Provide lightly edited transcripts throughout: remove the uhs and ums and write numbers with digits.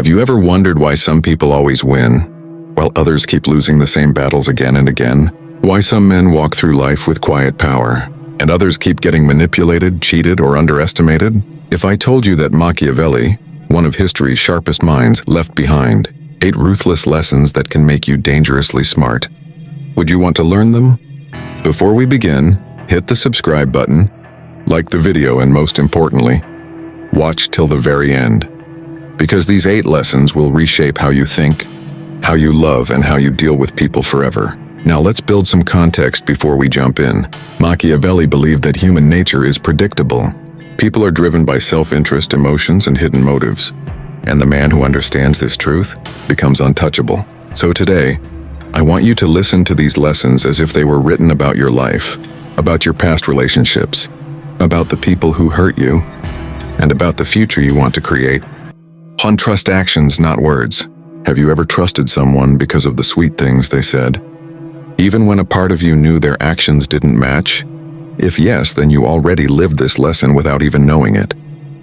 Have you ever wondered why some people always win, while others keep losing the same battles again and again? Why some men walk through life with quiet power, and others keep getting manipulated, cheated, or underestimated? If I told you that Machiavelli, one of history's sharpest minds, left behind 8 ruthless lessons that can make you dangerously smart, would you want to learn them? Before we begin, hit the subscribe button, like the video, and most importantly, watch till the very end. Because these 8 lessons will reshape how you think, how you love, and how you deal with people forever. Now let's build some context before we jump in. Machiavelli believed that human nature is predictable. People are driven by self-interest, emotions, and hidden motives. And the man who understands this truth becomes untouchable. So today, I want you to listen to these lessons as if they were written about your life, about your past relationships, about the people who hurt you, and about the future you want to create. Trust actions, not words. Have you ever trusted someone because of the sweet things they said, even when a part of you knew their actions didn't match? If yes, then you already lived this lesson without even knowing it.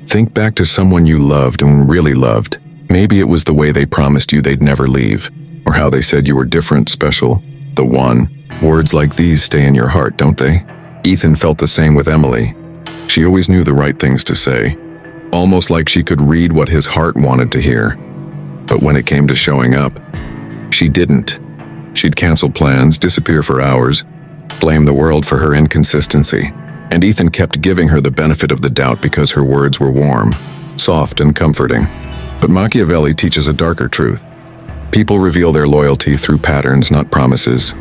Think back to someone you loved and really loved. Maybe it was the way they promised you they'd never leave, or how they said you were different, special, the one. Words like these stay in your heart, don't they? Ethan felt the same with Emily. She always knew the right things to say, almost like she could read what his heart wanted to hear. But when it came to showing up, she didn't. She'd cancel plans, disappear for hours, blame the world for her inconsistency. And Ethan kept giving her the benefit of the doubt because her words were warm, soft, and comforting. But Machiavelli teaches a darker truth. People reveal their loyalty through patterns, not promises.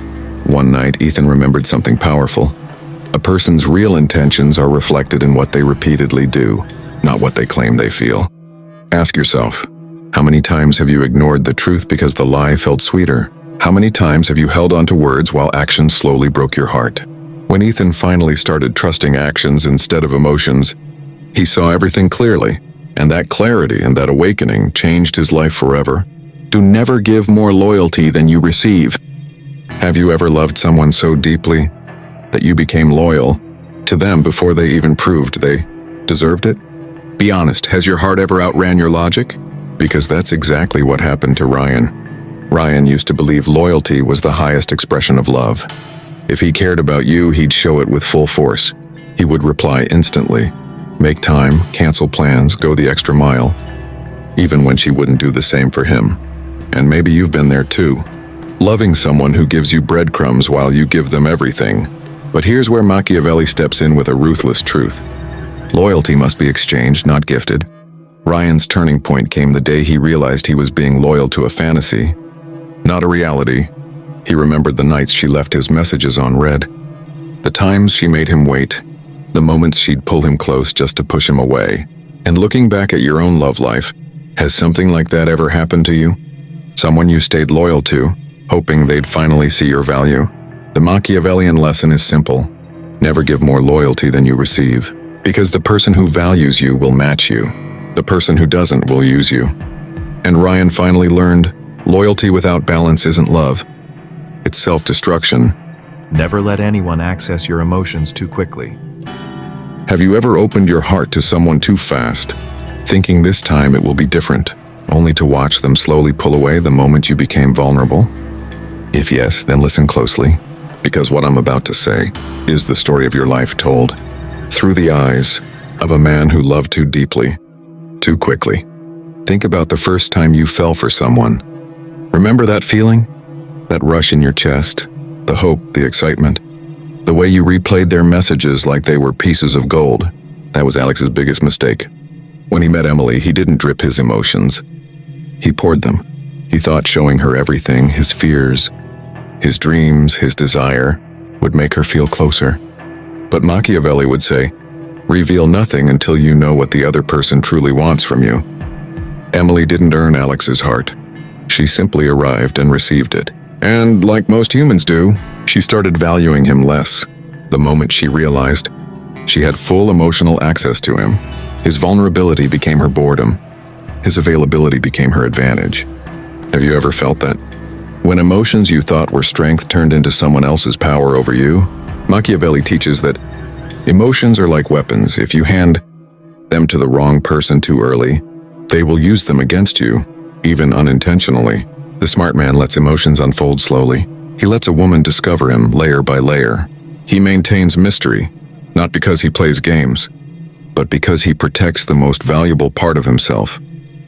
One night, Ethan remembered something powerful. A person's real intentions are reflected in what they repeatedly do, not what they claim they feel. Ask yourself, how many times have you ignored the truth because the lie felt sweeter? How many times have you held on to words while actions slowly broke your heart? When Ethan finally started trusting actions instead of emotions, he saw everything clearly, and that clarity and that awakening changed his life forever. Do never give more loyalty than you receive. Have you ever loved someone so deeply that you became loyal to them before they even proved they deserved it? Be honest, has your heart ever outran your logic? Because that's exactly what happened to Ryan. Ryan used to believe loyalty was the highest expression of love. If he cared about you, he'd show it with full force. He would reply instantly, make time, cancel plans, go the extra mile, even when she wouldn't do the same for him. And maybe you've been there too, loving someone who gives you breadcrumbs while you give them everything. But here's where Machiavelli steps in with a ruthless truth. Loyalty must be exchanged, not gifted. Ryan's turning point came the day he realized he was being loyal to a fantasy, not a reality. He remembered the nights she left his messages unread, the times she made him wait, the moments she'd pull him close just to push him away. And looking back at your own love life, has something like that ever happened to you? Someone you stayed loyal to, hoping they'd finally see your value? The Machiavellian lesson is simple. Never give more loyalty than you receive. Because the person who values you will match you. The person who doesn't will use you. And Ryan finally learned, loyalty without balance isn't love. It's self-destruction. Never let anyone access your emotions too quickly. Have you ever opened your heart to someone too fast, thinking this time it will be different, only to watch them slowly pull away the moment you became vulnerable? If yes, then listen closely, because what I'm about to say is the story of your life told through the eyes of a man who loved too deeply, too quickly. Think about the first time you fell for someone. Remember that feeling? That rush in your chest, the hope, the excitement, the way you replayed their messages like they were pieces of gold. That was Alex's biggest mistake. When he met Emily, he didn't drip his emotions. He poured them. He thought showing her everything, his fears, his dreams, his desire, would make her feel closer. But Machiavelli would say, reveal nothing until you know what the other person truly wants from you. Emily didn't earn Alex's heart. She simply arrived and received it. And like most humans do, she started valuing him less the moment she realized she had full emotional access to him. His vulnerability became her boredom. His availability became her advantage. Have you ever felt that? When emotions you thought were strength turned into someone else's power over you? Machiavelli teaches that emotions are like weapons. If you hand them to the wrong person too early, they will use them against you. even unintentionally. The smart man lets emotions unfold slowly. He lets a woman discover him layer by layer. He maintains mystery, not because he plays games, but because he protects the most valuable part of himself.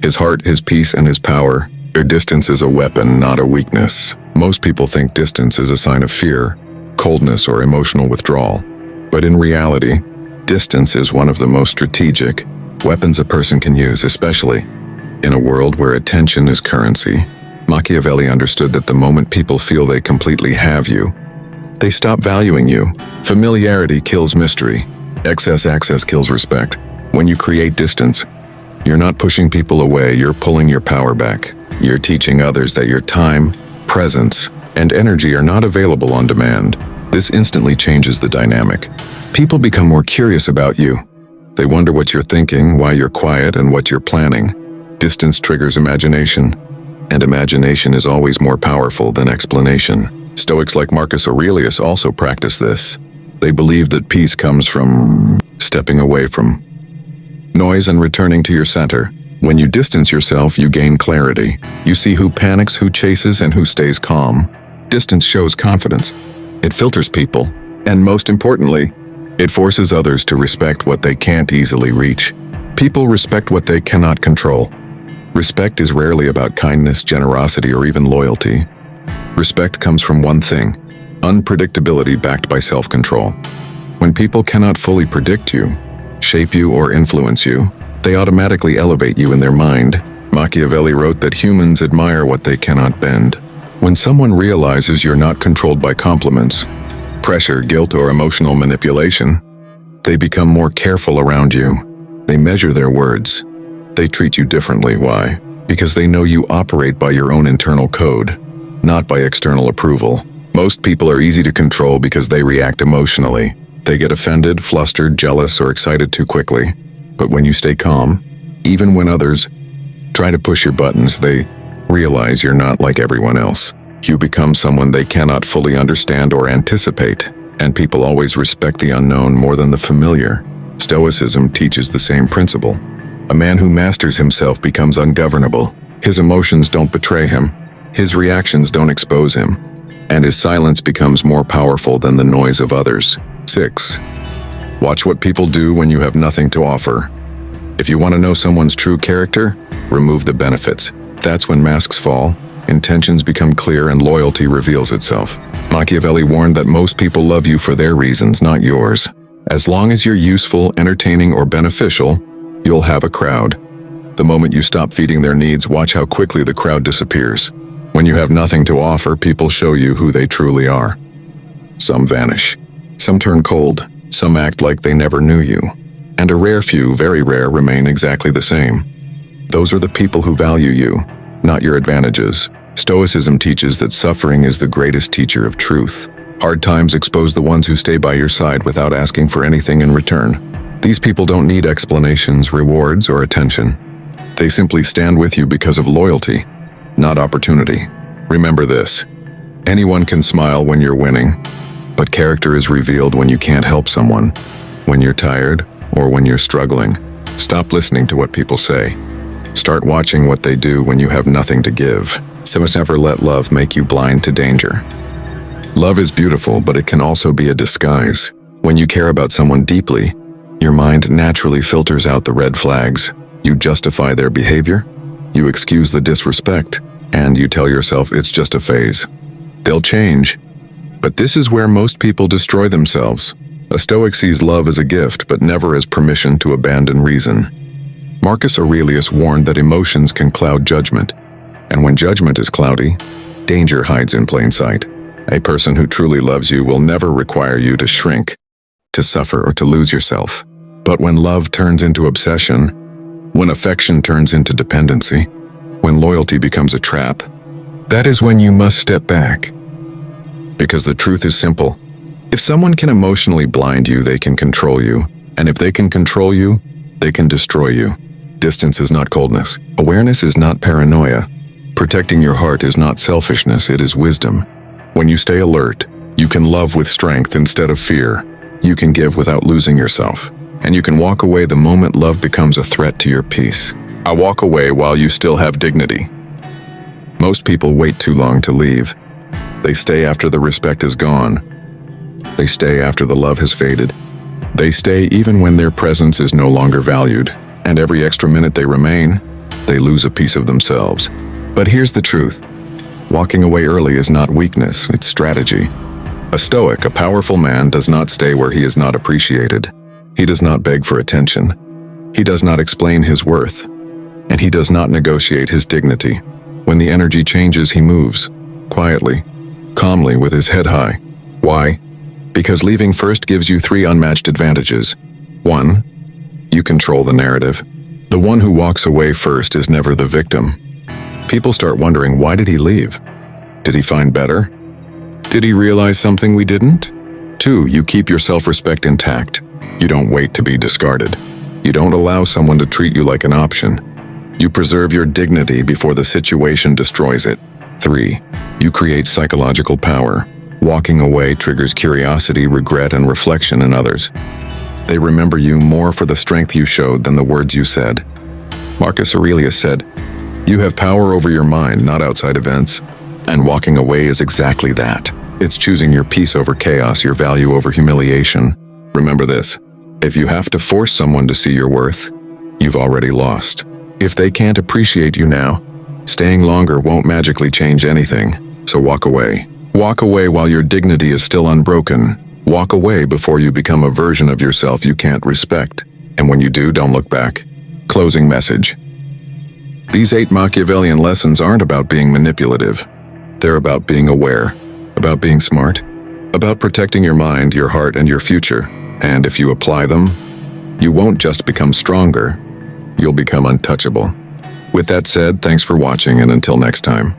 His heart, his peace, and his power. Their distance is a weapon, not a weakness. Most people think distance is a sign of fear, coldness, or emotional withdrawal. But in reality, distance is one of the most strategic weapons a person can use, especially in a world where attention is currency. Machiavelli understood that the moment people feel they completely have you, they stop valuing you. Familiarity kills mystery. Excess access kills respect. When you create distance, you're not pushing people away, you're pulling your power back. You're teaching others that your time, presence, and energy are not available on demand. This instantly changes the dynamic. People become more curious about you. They wonder what you're thinking, why you're quiet, and what you're planning. Distance triggers imagination, and imagination is always more powerful than explanation. Stoics like Marcus Aurelius also practice this. They believe that peace comes from stepping away from noise and returning to your center. When you distance yourself, you gain clarity. You see who panics, who chases, and who stays calm. Distance shows confidence. It filters people, and most importantly, it forces others to respect what they can't easily reach. People respect what they cannot control. Respect is rarely about kindness, generosity, or even loyalty. Respect comes from one thing: unpredictability backed by self-control. When people cannot fully predict you, shape you, or influence you, they automatically elevate you in their mind. Machiavelli wrote that humans admire what they cannot bend. When someone realizes you're not controlled by compliments, pressure, guilt, or emotional manipulation, they become more careful around you. They measure their words. They treat you differently. Why? Because they know you operate by your own internal code, not by external approval. Most people are easy to control because they react emotionally. They get offended, flustered, jealous, or excited too quickly. But when you stay calm, even when others try to push your buttons, they realize you're not like everyone else. You become someone they cannot fully understand or anticipate, and people always respect the unknown more than the familiar. Stoicism teaches the same principle. A man who masters himself becomes ungovernable. His emotions don't betray him, his reactions don't expose him, and his silence becomes more powerful than the noise of others. 6. Watch what people do when you have nothing to offer. If you want to know someone's true character, remove the benefits. That's when masks fall, intentions become clear, and loyalty reveals itself. Machiavelli warned that most people love you for their reasons, not yours. As long as you're useful, entertaining, or beneficial, you'll have a crowd. The moment you stop feeding their needs, watch how quickly the crowd disappears. When you have nothing to offer, people show you who they truly are. Some vanish. Some turn cold. Some act like they never knew you. And a rare few, very rare, remain exactly the same. Those are the people who value you, not your advantages. Stoicism teaches that suffering is the greatest teacher of truth. Hard times expose the ones who stay by your side without asking for anything in return. These people don't need explanations, rewards, or attention. They simply stand with you because of loyalty, not opportunity. Remember this: anyone can smile when you're winning, but character is revealed when you can't help someone, when you're tired, or when you're struggling. Stop listening to what people say. Start watching what they do when you have nothing to give. So never let love make you blind to danger. Love is beautiful, but it can also be a disguise. When you care about someone deeply, your mind naturally filters out the red flags. You justify their behavior, you excuse the disrespect, and you tell yourself it's just a phase. They'll change. But this is where most people destroy themselves. A Stoic sees love as a gift, but never as permission to abandon reason. Marcus Aurelius warned that emotions can cloud judgment, and when judgment is cloudy, danger hides in plain sight. A person who truly loves you will never require you to shrink, to suffer, or to lose yourself. But when love turns into obsession, when affection turns into dependency, when loyalty becomes a trap, that is when you must step back. Because the truth is simple. If someone can emotionally blind you, they can control you. And if they can control you, they can destroy you. Distance is not coldness. Awareness is not paranoia. Protecting your heart is not selfishness, it is wisdom. When you stay alert, you can love with strength instead of fear. You can give without losing yourself. And you can walk away the moment love becomes a threat to your peace. I walk away while you still have dignity. Most people wait too long to leave. They stay after the respect is gone. They stay after the love has faded. They stay even when their presence is no longer valued, and every extra minute they remain, they lose a piece of themselves. But here's the truth. Walking away early is not weakness, it's strategy. A stoic, a powerful man does not stay where he is not appreciated. He does not beg for attention. He does not explain his worth. And he does not negotiate his dignity. When the energy changes, he moves, quietly, calmly, with his head high. Why? Because leaving first gives you 3 unmatched advantages. 1. You control the narrative. The one who walks away first is never the victim. People start wondering, why did he leave? Did he find better? Did he realize something we didn't? 2. You keep your self-respect intact. You don't wait to be discarded. You don't allow someone to treat you like an option. You preserve your dignity before the situation destroys it. 3. You create psychological power. Walking away triggers curiosity, regret, and reflection in others. They remember you more for the strength you showed than the words you said. Marcus Aurelius said, "You have power over your mind, not outside events." And walking away is exactly that. It's choosing your peace over chaos, your value over humiliation. Remember this: if you have to force someone to see your worth, you've already lost. If they can't appreciate you now, staying longer won't magically change anything. So walk away. Walk away while your dignity is still unbroken. Walk away before you become a version of yourself you can't respect. And when you do, don't look back. Closing message. These 8 Machiavellian lessons aren't about being manipulative. They're about being aware, about being smart, about protecting your mind, your heart, and your future. And if you apply them, you won't just become stronger, you'll become untouchable. With that said, thanks for watching, and until next time.